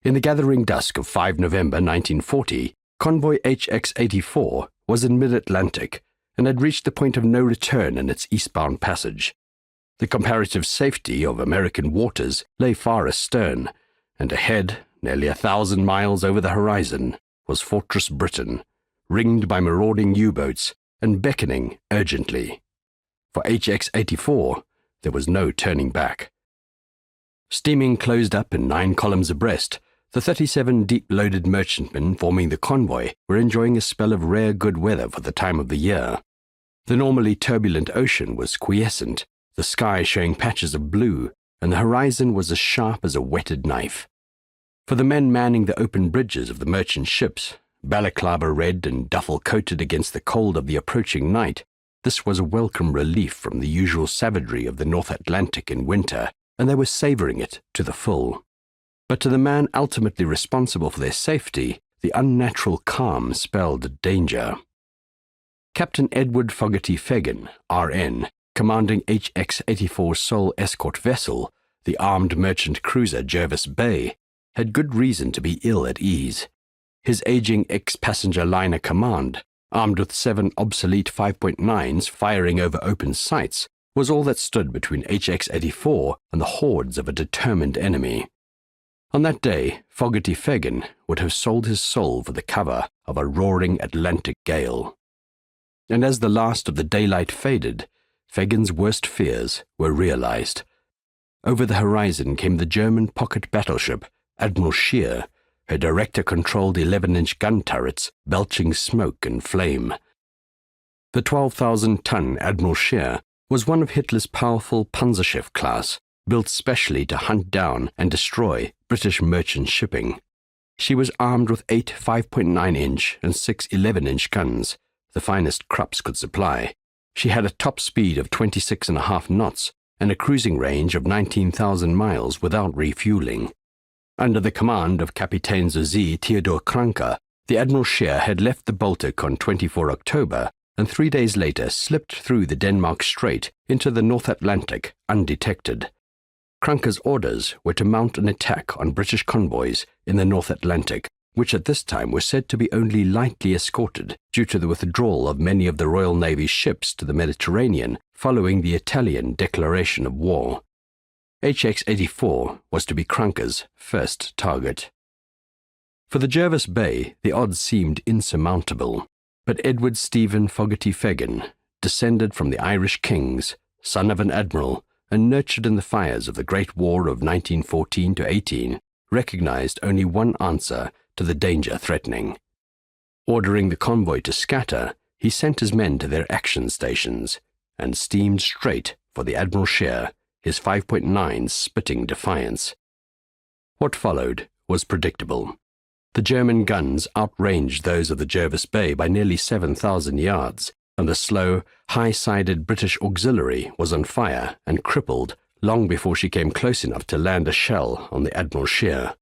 In the gathering dusk of 5 November 1940, convoy HX-84 was in mid-Atlantic and had reached the point of no return in its eastbound passage. The comparative safety of American waters lay far astern, and ahead, nearly 1,000 miles over the horizon, was Fortress Britain, ringed by marauding U-boats and beckoning urgently. For HX-84, there was no turning back. Steaming closed up in 9 columns abreast, the 37 deep-loaded merchantmen forming the convoy were enjoying a spell of rare good weather for the time of the year. The normally turbulent ocean was quiescent, the sky showing patches of blue, and the horizon was as sharp as a whetted knife. For the men manning the open bridges of the merchant ships, balaclava red and duffel coated against the cold of the approaching night, this was a welcome relief from the usual savagery of the North Atlantic in winter, and they were savouring it to the full. But to the man ultimately responsible for their safety, the unnatural calm spelled danger. Captain Edward Fogarty Fagan, R.N., commanding HX-84's sole escort vessel, the armed merchant cruiser Jervis Bay, had good reason to be ill at ease. His aging ex-passenger liner command, armed with 7 obsolete 5.9s firing over open sights, was all that stood between HX-84 and the hordes of a determined enemy. On that day, Fogarty Fagan would have sold his soul for the cover of a roaring Atlantic gale. And as the last of the daylight faded, Fagan's worst fears were realized. Over the horizon came the German pocket battleship Admiral Scheer, her director-controlled 11-inch gun turrets belching smoke and flame. The 12,000-ton Admiral Scheer was one of Hitler's powerful Panzerschiff class, built specially to hunt down and destroy British merchant shipping. She was armed with 8 5.9-inch and 6 11-inch guns, the finest Krupps could supply. She had a top speed of 26.5 knots and a cruising range of 19,000 miles without refueling. Under the command of Kapitän zur See Theodor Kranke, the Admiral Scheer had left the Baltic on 24 October and 3 days later slipped through the Denmark Strait into the North Atlantic undetected. Kranke's orders were to mount an attack on British convoys in the North Atlantic, which at this time were said to be only lightly escorted due to the withdrawal of many of the Royal Navy's ships to the Mediterranean following the Italian declaration of war. HX-84 was to be Kranke's first target. For the Jervis Bay, the odds seemed insurmountable, but Edward Stephen Fogarty Fagan, descended from the Irish kings, son of an admiral, and nurtured in the fires of the Great War of 1914-18, recognized only one answer to the danger threatening. Ordering the convoy to scatter, he sent his men to their action stations and steamed straight for the Admiral Scheer, his 5.9 spitting defiance. What followed was predictable. The German guns outranged those of the Jervis Bay by nearly 7,000 yards, and the slow, high-sided British auxiliary was on fire and crippled long before she came close enough to land a shell on the Admiral Scheer.